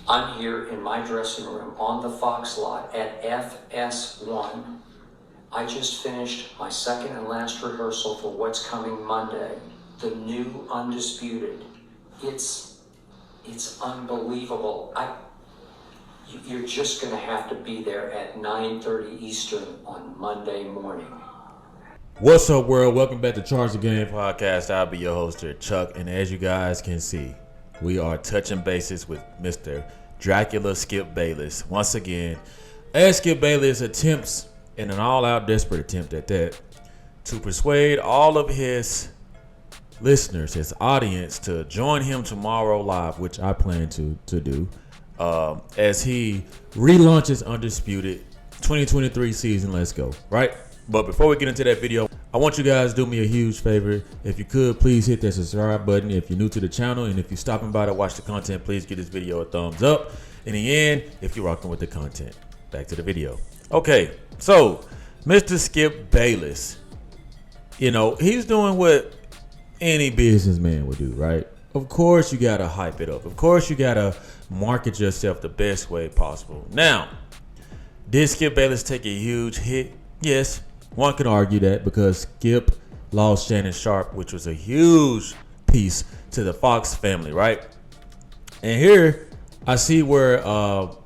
I'm here in my dressing room on the Fox lot at FS1. I just finished my second and last rehearsal for what's coming Monday, the new Undisputed. It's unbelievable. You're just gonna have to be there at 9:30 Eastern on Monday morning. What's up, world? Welcome back to Charge the Game podcast. I'll be your host here, Chuck, and as you guys can see, we are touching bases with Mr. Dracula Skip Bayless. Once again, as Skip Bayless attempts, in an all-out desperate attempt at that, to persuade all of his listeners, his audience, to join him tomorrow live, which I plan to do, as he relaunches Undisputed 2023 season. Let's go, right? But before we get into that video, I want you guys to do me a huge favor. If you could, please hit that subscribe button if you're new to the channel. And if you're stopping by to watch the content, please give this video a thumbs up. In the end, if you're rocking with the content. Back to the video. Okay, so Mr. Skip Bayless, you know, he's doing what any businessman would do, right? Of course, you got to hype it up. Of course, you got to market yourself the best way possible. Now, did Skip Bayless take a huge hit? Yes. One can argue that because Skip lost Shannon Sharpe, which was a huge piece to the Fox family, right? And here I see where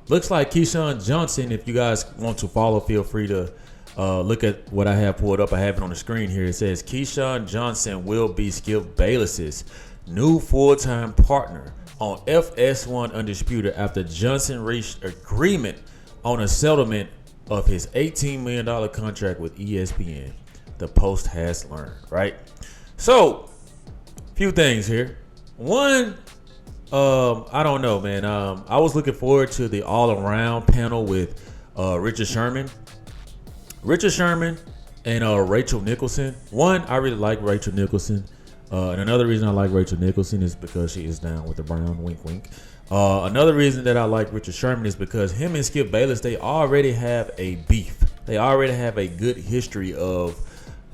looks like Keyshawn Johnson. If you guys want to follow, feel free to look at what I have pulled up. I have it on the screen here. It says Keyshawn Johnson will be Skip Bayless's new full-time partner on FS1 Undisputed after Johnson reached agreement on a settlement of his $18 million contract with ESPN, the Post has learned, right? So, few things here. One, I don't know, man. I was looking forward to the all-around panel with Richard Sherman and Rachel Nicholson. One, I really like Rachel Nicholson. And another reason I like Rachel Nicholson is because she is down with the Brown, wink, wink. Another reason that I like Richard Sherman is because him and Skip Bayless, they already have a beef. They already have a good history of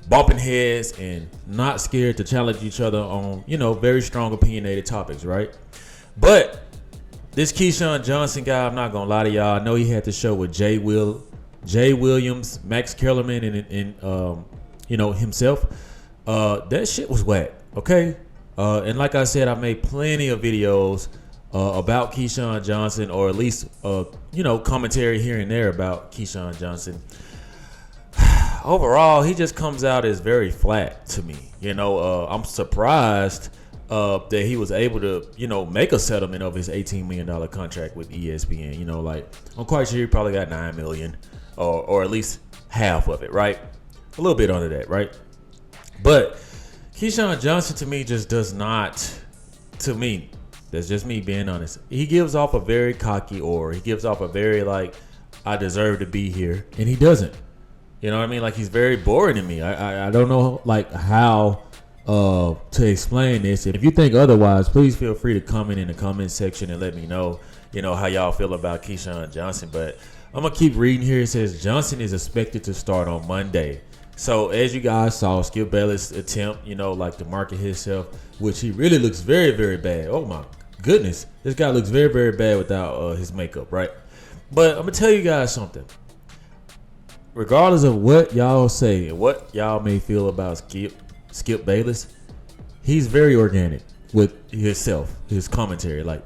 bumping heads and not scared to challenge each other on, you know, very strong opinionated topics, right? But this Keyshawn Johnson guy, I'm not going to lie to y'all. I know he had the show with Jay Williams, Max Kellerman, and you know, himself. That shit was whack, okay? And like I said, I made plenty of videos about Keyshawn Johnson, or at least, you know, commentary here and there about Keyshawn Johnson. Overall, he just comes out as very flat to me. You know, I'm surprised that he was able to, you know, make a settlement of his $18 million contract with ESPN. You know, like, I'm quite sure he probably got $9 million or at least half of it, right? A little bit under that, right? But Keyshawn Johnson, to me, just does not, to me, that's just me being honest, he gives off a very cocky aura. He gives off a very, like, I deserve to be here. And he doesn't. You know what I mean? Like, he's very boring to me. I don't know, like, how to explain this. If you think otherwise, please feel free to comment in the comment section and let me know, you know, how y'all feel about Keyshawn Johnson. But I'm going to keep reading here. It says Johnson is expected to start on Monday. So, as you guys saw, Skip Bayless attempt, you know, like, to market himself, which he really looks very, very bad. Oh, my goodness. This guy looks very, very bad without his makeup, right? But I'm going to tell you guys something. Regardless of what y'all say and what y'all may feel about Skip Bayless, he's very organic with himself, his commentary. Like,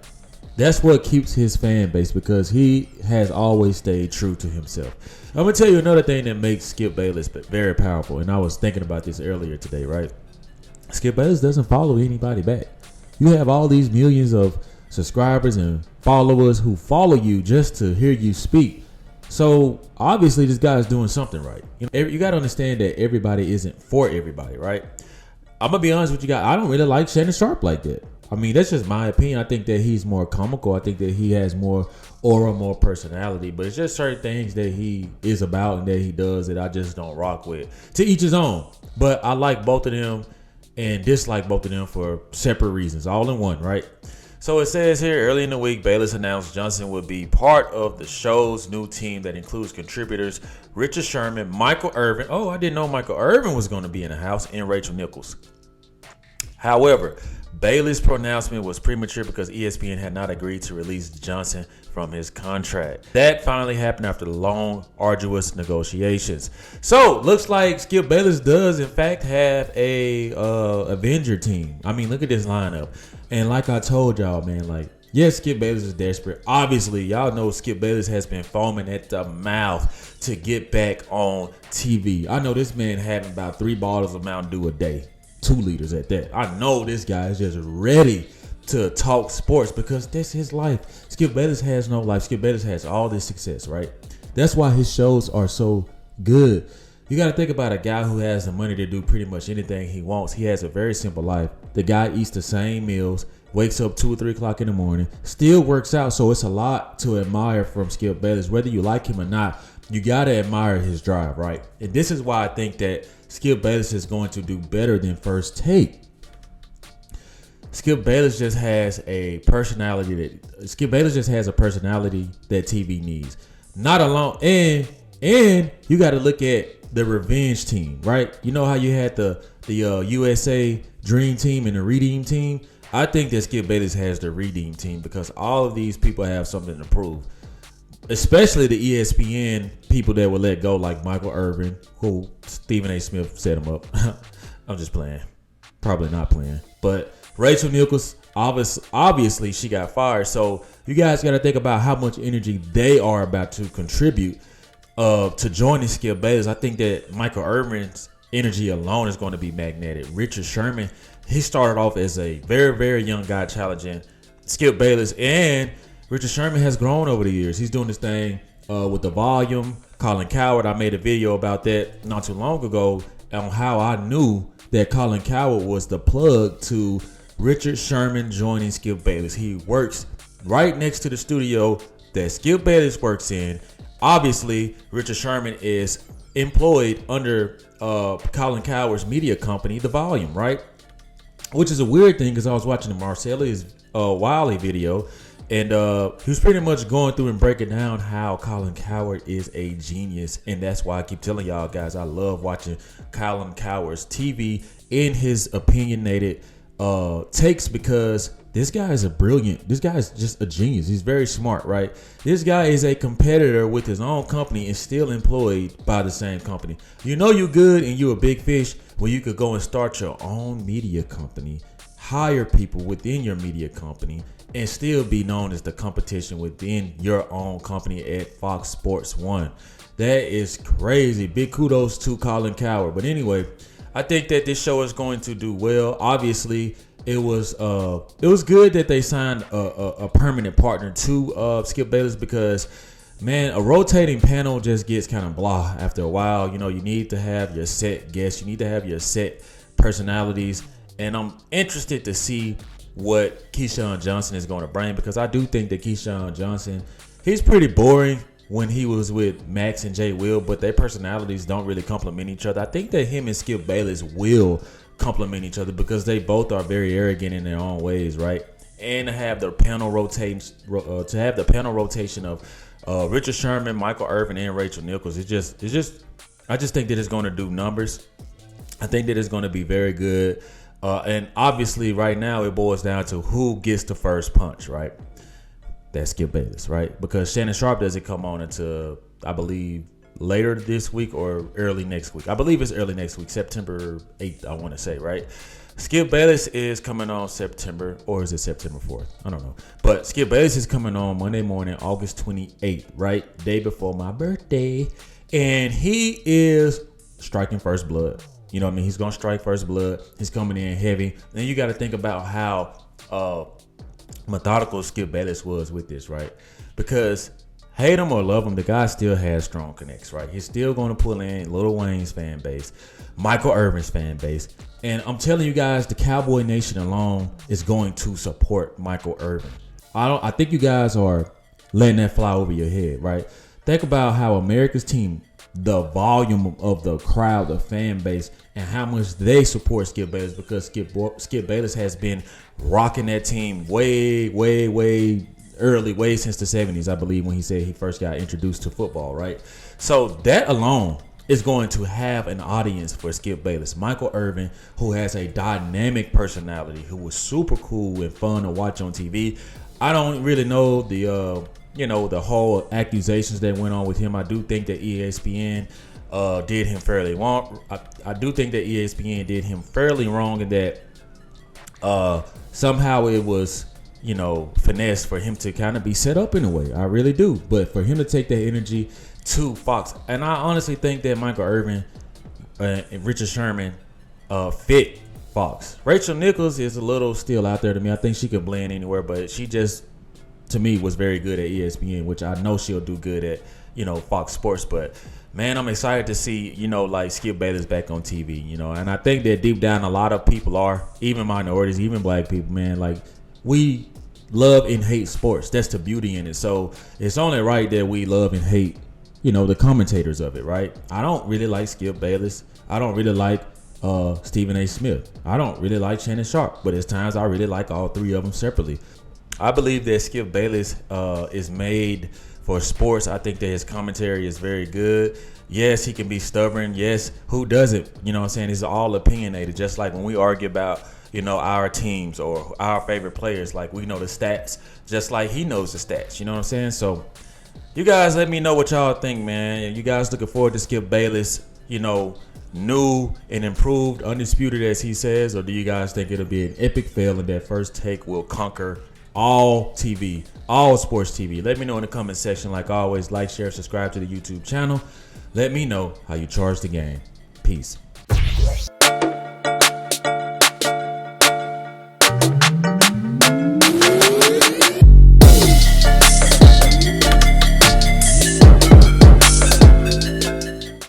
that's what keeps his fan base, because he has always stayed true to himself. I'm going to tell you another thing that makes Skip Bayless very powerful, and I was thinking about this earlier today, right? Skip Bayless doesn't follow anybody back. You have all these millions of subscribers and followers who follow you just to hear you speak. So, obviously, this guy is doing something right. You got to understand that everybody isn't for everybody, right? I'm going to be honest with you guys. I don't really like Shannon Sharpe like that. I mean, that's just my opinion. I think that he's more comical. I think that he has more aura, more personality. But it's just certain things that he is about and that he does that I just don't rock with. To each his own. But I like both of them and dislike both of them for separate reasons. All in one, right? So it says here, early in the week, Bayless announced Johnson would be part of the show's new team that includes contributors Richard Sherman, Michael Irvin. Oh, I didn't know Michael Irvin was going to be in the house, and Rachel Nichols. However, Bayless' pronouncement was premature because ESPN had not agreed to release Johnson from his contract. That finally happened after long, arduous negotiations. So, looks like Skip Bayless does, in fact, have a Avenger team. I mean, look at this lineup. And like I told y'all, man, like, yes, Skip Bayless is desperate. Obviously, y'all know Skip Bayless has been foaming at the mouth to get back on TV. I know this man having about 3 bottles of Mountain Dew a day. 2 liters at that. I know this guy is just ready to talk sports because that's his life. Skip Bayless has no life. Skip Bayless has all this success, right? That's why his shows are so good. You got to think about a guy who has the money to do pretty much anything he wants. He has a very simple life. The guy eats the same meals, wakes up 2 or 3 o'clock in the morning, still works out. So it's a lot to admire from Skip Bayless. Whether you like him or not, you got to admire his drive, right? And this is why I think that Skip Bayless is going to do better than First Take. Skip Bayless just has a personality that TV needs. Not alone, and you got to look at the revenge team, right? You know how you had the USA Dream Team and the Redeem Team. I think that Skip Bayless has the Redeem Team because all of these people have something to prove. Especially the ESPN people that were let go, like Michael Irvin, who Stephen A. Smith set him up. I'm just playing. Probably not playing. But Rachel Nichols, obviously she got fired. So you guys got to think about how much energy they are about to contribute to joining Skip Bayless. I think that Michael Irvin's energy alone is going to be magnetic. Richard Sherman, he started off as a very, very young guy challenging Skip Bayless, and Richard Sherman has grown over the years. He's doing this thing with the volume. Colin Cowherd, I made a video about that not too long ago on how I knew that Colin Cowherd was the plug to Richard Sherman joining Skip Bayless. He works right next to the studio that Skip Bayless works in. Obviously, Richard Sherman is employed under Colin Cowherd's media company, The Volume, right? Which is a weird thing because I was watching the Marcellus Wiley video. And he was pretty much going through and breaking down how Colin Cowherd is a genius. And that's why I keep telling y'all guys, I love watching Colin Cowherd's TV in his opinionated takes because this guy is this guy is just a genius. He's very smart, right? This guy is a competitor with his own company and still employed by the same company. You know you're good and you're a big fish when you could go and start your own media company, hire people within your media company, and still be known as the competition within your own company at Fox Sports 1. That is crazy. Big kudos to Colin Cowherd. But anyway, I think that this show is going to do well. Obviously, it was good that they signed a permanent partner to Skip Bayless because, man, a rotating panel just gets kind of blah after a while. You know, you need to have your set guests. You need to have your set personalities. And I'm interested to see what Keyshawn Johnson is going to bring because I do think that Keyshawn Johnson, he's pretty boring when he was with Max and Jay Will, but their personalities don't really complement each other. I think that him and Skip Bayless will complement each other because they both are very arrogant in their own ways, right? And to have the panel rotation, of Richard Sherman, Michael Irvin, and Rachel Nichols, I just think that it's going to do numbers. I think that it's going to be very good. And obviously right now it boils down to who gets the first punch, right? That's Skip Bayless, right? Because Shannon Sharp doesn't come on until, I believe, later this week or early next week. I believe it's early next week, September 8th, I want to say, right? Skip Bayless is coming on September, or is it September 4th? I don't know. But Skip Bayless is coming on Monday morning, August 28th, right? Day before my birthday. And he is striking first blood. You know what I mean? He's going to strike first blood. He's coming in heavy. And you got to think about how methodical Skip Bayless was with this, right? Because hate him or love him, the guy still has strong connects, right? He's still going to pull in Lil Wayne's fan base, Michael Irvin's fan base. And I'm telling you guys, the Cowboy Nation alone is going to support Michael Irvin. I think you guys are letting that fly over your head, right? Think about how America's team, the volume of the crowd, the fan base, and how much they support Skip Bayless because Skip Bayless has been rocking that team way early, way since the 70s, I believe, when he said he first got introduced to football, right? So that alone is going to have an audience for Skip Bayless. Michael Irvin, who has a dynamic personality, who was super cool and fun to watch on TV. I don't really know the whole accusations that went on with him. I do think that ESPN did him fairly wrong. I do think that ESPN did him fairly wrong in that somehow it was, finesse for him to kind of be set up in a way. I really do. But for him to take that energy to Fox, and I honestly think that Michael Irvin and Richard Sherman fit Fox. Rachel Nichols is a little still out there to me. I think she could blend anywhere, but she just, to me, was very good at ESPN, which I know she'll do good at, Fox Sports. But man, I'm excited to see, like Skip Bayless back on TV, and I think that deep down a lot of people are, even minorities, even black people, man, like we love and hate sports. That's the beauty in it. So it's only right that we love and hate, the commentators of it, right? I don't really like Skip Bayless. I don't really like Stephen A. Smith. I don't really like Shannon Sharp, but at times I really like all three of them separately. I believe that Skip Bayless is made for sports. I think that his commentary is very good. Yes, he can be stubborn. Yes, who doesn't? You know what I'm saying? It's all opinionated. Just like when we argue about, our teams or our favorite players, like we know the stats, just like he knows the stats. You know what I'm saying? So you guys let me know what y'all think, man. You guys looking forward to Skip Bayless, new and improved, undisputed as he says, or do you guys think it'll be an epic fail and that First Take will conquer all TV, all sports TV? Let me know in the comment section. Like always, like, share, subscribe to the YouTube channel. Let me know how you charge the game. Peace.